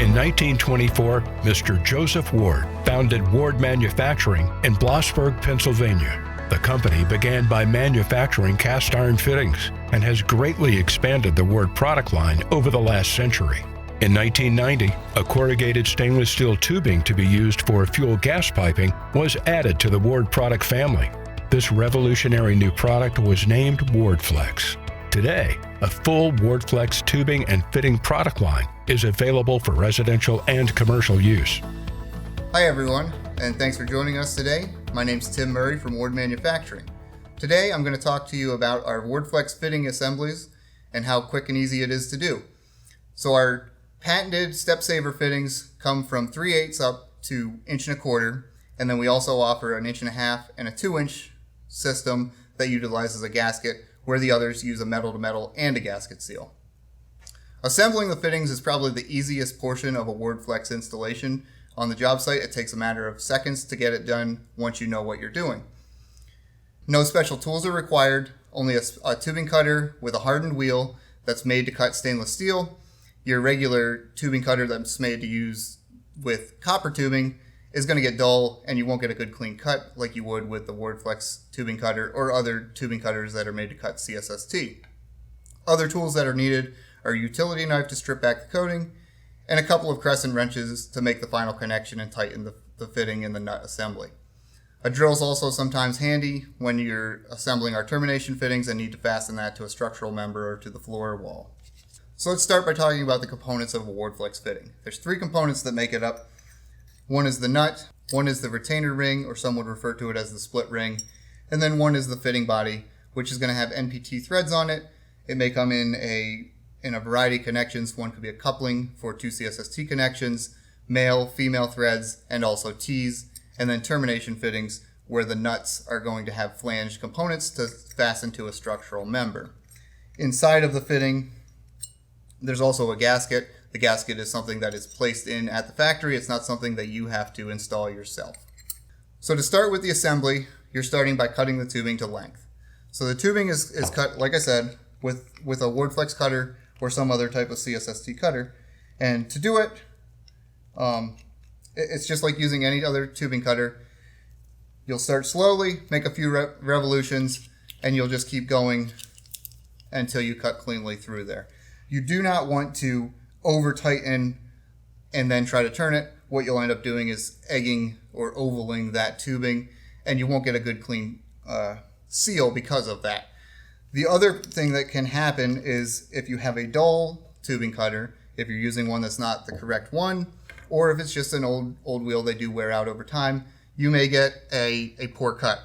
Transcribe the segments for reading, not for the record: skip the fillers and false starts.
In 1924, Mr. Joseph Ward founded Ward Manufacturing in Blossburg, Pennsylvania. The company began by manufacturing cast iron fittings and has greatly expanded the Ward product line over the last century. In 1990, a corrugated stainless steel tubing to be used for fuel gas piping was added to the Ward product family. This revolutionary new product was named WARDFlex. Today, a full WARDFlex tubing and fitting product line is available for residential and commercial use. Hi everyone, and thanks for joining us today. My name's Tim Murray from Ward Manufacturing. Today I'm going to talk to you about our WARDFlex fitting assemblies and how quick and easy it is to do. So our patented step saver fittings come from 3/8 up to 1.25 inches, and then we also offer 1.5 inches and a 2-inch system that utilizes a gasket, where the others use a metal-to-metal and a gasket seal. Assembling the fittings is probably the easiest portion of a WARDFlex installation. On the job site, it takes a matter of seconds to get it done once you know what you're doing. No special tools are required, only a tubing cutter with a hardened wheel that's made to cut stainless steel. Your regular tubing cutter that's made to use with copper tubing is going to get dull, and you won't get a good clean cut like you would with the WARDFlex tubing cutter or other tubing cutters that are made to cut CSST. Other tools that are needed are a utility knife to strip back the coating and a couple of crescent wrenches to make the final connection and tighten the fitting in the nut assembly. A drill is also sometimes handy when you're assembling our termination fittings and need to fasten that to a structural member or to the floor or wall. So let's start by talking about the components of a WARDFlex fitting. There's 3 components that make it up. One is the nut, one is the retainer ring, or some would refer to it as the split ring, and then one is the fitting body, which is going to have NPT threads on it. It may come in a variety of connections. One could be a coupling for 2 CSST connections, male, female threads, and also T's, and then termination fittings where the nuts are going to have flanged components to fasten to a structural member. Inside of the fitting, there's also a gasket. The gasket is something that is placed in at the factory. It's not something that you have to install yourself. So to start with the assembly, you're starting by cutting the tubing to length. So the tubing is cut, like I said, with a WARDFlex cutter or some other type of CSST cutter. And to do it, it's just like using any other tubing cutter. You'll start slowly, make a few revolutions, and you'll just keep going until you cut cleanly through there. You do not want to over tighten and then try to turn it. What you'll end up doing is egging or ovaling that tubing, and you won't get a good clean seal because of that. The other thing that can happen is if you have a dull tubing cutter, if you're using one that's not the correct one, or if it's just an old wheel, they do wear out over time, you may get a poor cut.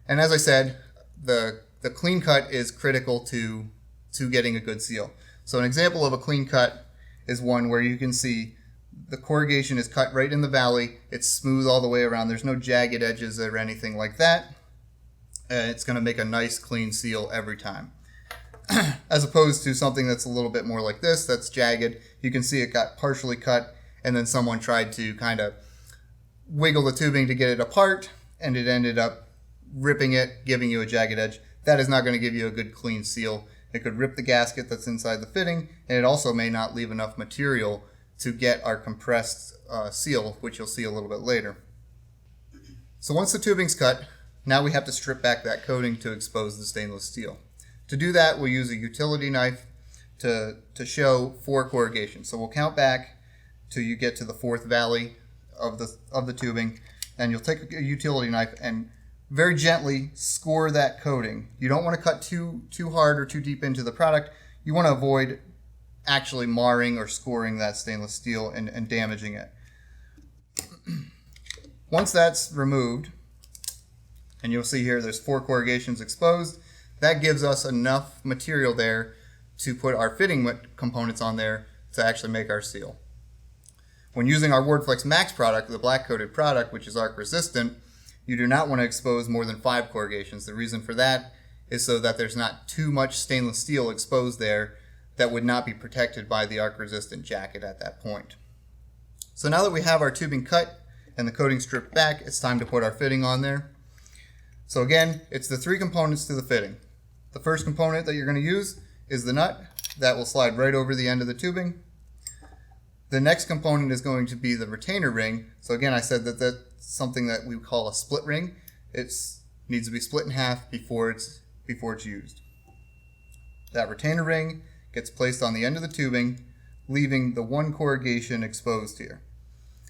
And as I said, the clean cut is critical to getting a good seal. So an example of a clean cut is one where you can see the corrugation is cut right in the valley. It's smooth all the way around. There's no jagged edges or anything like that. It's going to make a nice clean seal every time. As opposed to something that's a little bit more like this, that's jagged. You can see it got partially cut, and then someone tried to kind of wiggle the tubing to get it apart, and it ended up ripping it, giving you a jagged edge. That is not going to give you a good clean seal. It could rip the gasket that's inside the fitting, and it also may not leave enough material to get our compressed seal, which you'll see a little bit later. So once the tubing's cut, now we have to strip back that coating to expose the stainless steel. To do that, we'll use a utility knife to show 4 corrugations. So we'll count back till you get to the 4th valley of the tubing, and you'll take a utility knife and very gently score that coating. You don't want to cut too hard or too deep into the product. You want to avoid actually marring or scoring that stainless steel and damaging it. Once that's removed, and you'll see here there's 4 corrugations exposed, that gives us enough material there to put our fitting components on there to actually make our seal. When using our WARDFlex Max product, the black coated product, which is arc resistant, you do not want to expose more than 5 corrugations. The reason for that is so that there's not too much stainless steel exposed there that would not be protected by the arc resistant jacket at that point. So now that we have our tubing cut and the coating stripped back, it's time to put our fitting on there. So again, it's the 3 components to the fitting. The first component that you're going to use is the nut. That will slide right over the end of the tubing. The next component is going to be the retainer ring. So again, I said that that's something that we call a split ring. It needs to be split in half before it's used. That retainer ring gets placed on the end of the tubing, leaving the one corrugation exposed here.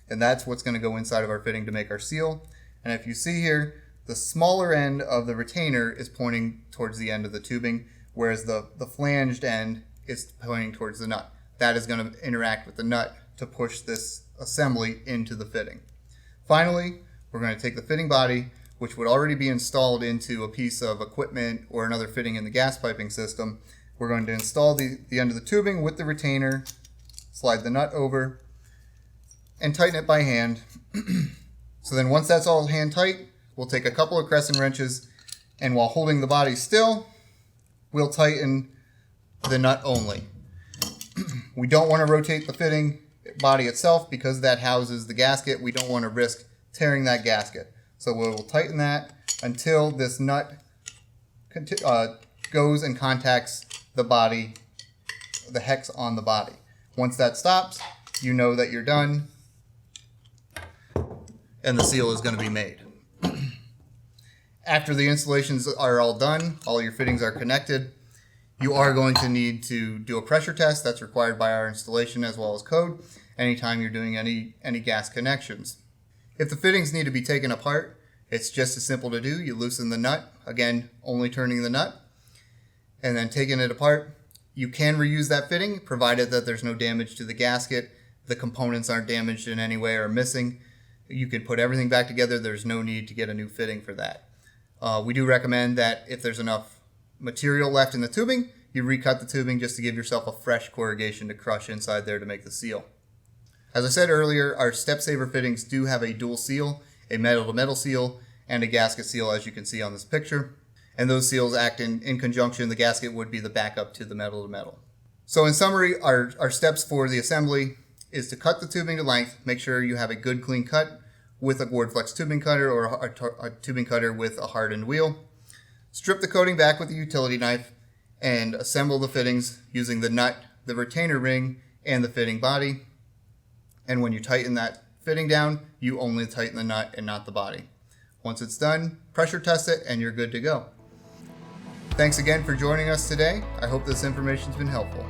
And that's what's going to go inside of our fitting to make our seal. And if you see here, the smaller end of the retainer is pointing towards the end of the tubing, whereas the flanged end is pointing towards the nut. That is going to interact with the nut to push this assembly into the fitting. Finally, we're going to take the fitting body, which would already be installed into a piece of equipment or another fitting in the gas piping system. We're going to install the end of the tubing with the retainer, slide the nut over, and tighten it by hand. So then once that's all hand tight, we'll take a couple of crescent wrenches, and while holding the body still, we'll tighten the nut only. We don't want to rotate the fitting body itself because that houses the gasket. We don't want to risk tearing that gasket. So we'll tighten that until this nut goes and contacts the body, the hex on the body. Once that stops, you know that you're done and the seal is going to be made. After the installations are all done, all your fittings are connected, you are going to need to do a pressure test. That's required by our installation as well as code anytime you're doing any gas connections. If the fittings need to be taken apart, it's just as simple to do. You loosen the nut, again, only turning the nut, and then taking it apart. You can reuse that fitting, provided that there's no damage to the gasket, the components aren't damaged in any way or missing. You can put everything back together. There's no need to get a new fitting for that. We do recommend that if there's enough material left in the tubing, you recut the tubing just to give yourself a fresh corrugation to crush inside there to make the seal. As I said earlier, our Step Saver fittings do have a dual seal, a metal-to-metal seal, and a gasket seal, as you can see on this picture. And those seals act in conjunction. The gasket would be the backup to the metal-to-metal. So in summary, our steps for the assembly is to cut the tubing to length. Make sure you have a good clean cut with a WARDFlex tubing cutter or a tubing cutter with a hardened wheel. Strip the coating back with a utility knife and assemble the fittings using the nut, the retainer ring, and the fitting body. And when you tighten that fitting down, you only tighten the nut and not the body. Once it's done, pressure test it and you're good to go. Thanks again for joining us today. I hope this information's been helpful.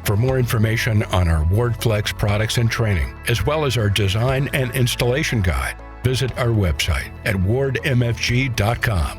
For more information on our WARDFlex products and training, as well as our design and installation guide, visit our website at wardmfg.com.